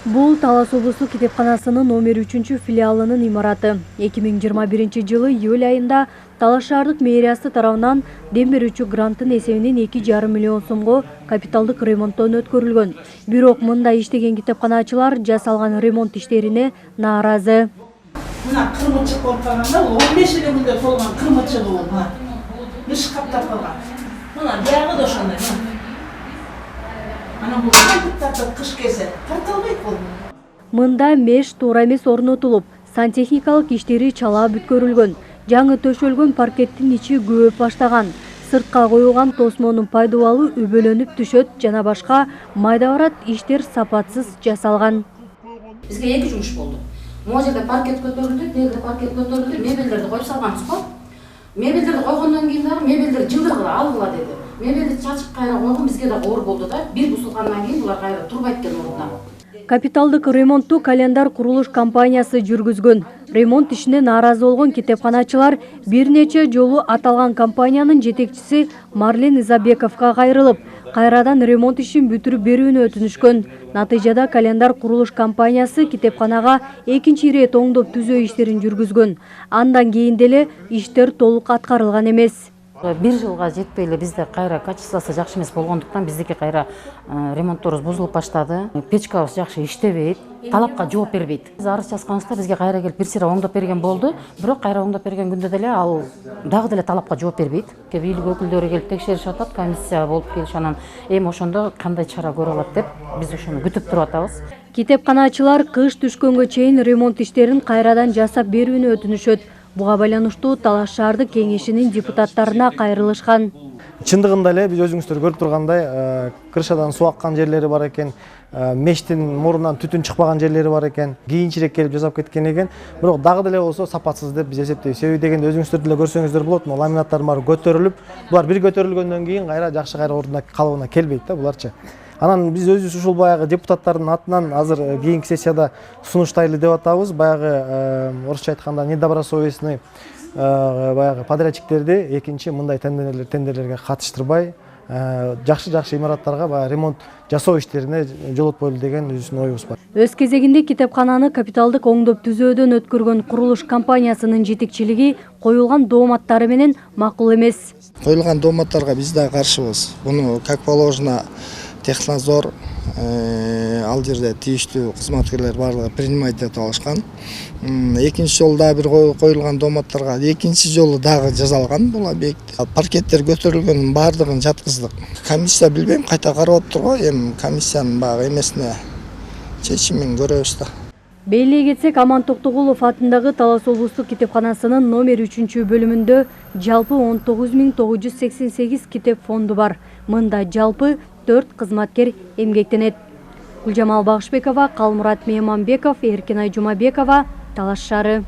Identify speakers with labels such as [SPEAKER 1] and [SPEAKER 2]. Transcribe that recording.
[SPEAKER 1] Бул Талас облустук китепканасынын номер 3 филиалынын имараты. 2021 жылы июль айында Талас шаардык мэриясы тарабынан дем берүүчү гранттын эсебинен 2,5 миллион сомго капиталдык ремонттон өткөрүлгөн. Бирок мында иштеген китепканачылар жасалган ремонт иштерине нааразы.
[SPEAKER 2] Мына кырмычык болуп калганда 15 күндө толгон кырмычыгы бул. Иш каптап калган. Мына биягы да ошондой. Ана бул кантип кыш келсе тарталбайт бул.
[SPEAKER 1] Мында меш туура эмес орнотулуп, сантехникалык иштери чала бүткөрүлгөн. Жаңы төшөлгөн паркеттин ичи көөп баштаган. Сыртка коюлган тосмонун пайдубалы үбөлөнүп түшөт жана башка майда барат иштер сапатсыз жасалган.
[SPEAKER 3] Бизге эки жумуш болду. Могу жерде паркет көтөрүлдү, тегиде паркет көтөрүлдү, мебелдерди коюп салганбыз го. Мебелдерди койгондон кийин дагы мебелдер жылдыргыла, алгыла деди. Мебелди чачып кайра койгон бизге да оор болду да. Бир бусулгандан кийин булар кайра турбайт экен ордуна.
[SPEAKER 1] Капиталдык ремонтту Календар курулуш компаниясы жүргүзгөн. Ремонт ишине нааразы болгон китепканачылар бир нече жолу аталган компаниянын жетекчиси Марлен Изабековго кайрылып, кайрадан ремонт ишин бүтүрүп берүүнү өтүнүшкөн. Натыйжада Календар курулуш компаниясы китепканага экинчи ирет оңдоп түзөө иштерин жүргүзгөн. Андан кийин деле иштер толук аткарылган эмес.
[SPEAKER 3] Бир жылга жетпей эле бизде кайра качествосы жакшы эмес болгондуктан биздики кайра ремонтторубуз бузулуп баштады. Печкабыз жакшы иштебейт, талапка жооп бербейт. Биз арыз жазганыбызда бизге кайра келип бир сыйра оңдоп берген болду, бирок кайра оңдоп берген күндө деле ал дагы деле талапка жооп бербейт. Бийлик өкүлдөрү келип текшеришип атат, комиссия болуп келиш анан эми ошондо кандай чара көрө алат деп биз ошону күтүп туруп атабыз.
[SPEAKER 1] Китепканачылар кыш түшкөнгө чейин ремонт иштерин кайрадан жасап берүүнү өтүнүшөт. Буга байланыштуу Талас шаардык кеңешинин депутаттарына кайрылышкан.
[SPEAKER 4] Чындыгында эле биз өзүңүздөр көрүп тургандай, крышадан суу аккан жерлери бар экен, мештин мурунан түтүн чыкпаган жерлери бар экен, кийинчерээк келип жасап кеткен экен. Бирок дагы деле болсо сапатсыз деп биз эсептейбиз. Себеби дегенде өзүңүздөр деле көрсөңүздөр болот, ламинаттардын баары көтөрүлүп, булар бир көтөрүлгөндөн кийин кайра жакшы кайра ордуна калыбына келбейт да буларчы. Анан биз өзүбүз ушул баягы депутаттардын атынан азыр кийинки сессияда сунуштайлы деп атабыз. Баягы орусча айтканда недобросовестный баягы подрядчиктерди экинчи мындай тендерлерге катыштырбай, жакшы имараттарга баягы ремонт жасоо иштерине жолотпойлу деген өзүбүздүн оюбуз бар.
[SPEAKER 1] Өз кезегинде китепкананы капиталдык оңдоп түзөөдөн өткөргөн курулуш компаниясынын жетекчилиги коюлган дооматтары менен макул эмес.
[SPEAKER 5] Коюлган дооматтарга биз да каршыбыз. Буну как положено Технадзор ал жерде тийиштүү кызматкерлер барлыгы принимать этип алышкан. Экинчи жолу дагы бир коюлган дооматтарга экинчи жолу дагы жазалган бул объект. Паркеттер көтөрүлгөн бардыгын жаткыздык. Комиссия билбейм, кайта карап отур го, эми комиссиянын багы эмесине чечимин көрөбүз да.
[SPEAKER 1] Белгилей кетсек, Аман Токтогулов атындагы Талас облустук китепканасынын номер 3 бөлүмүндө жалпы 19.988 китеп фонду бар. Мында жалпы 4 кызматкер эмгектенет. Гүлжамал Багышбекова, Калмурат Мейманбеков, Эркинай Жумабекова, Талас шаары.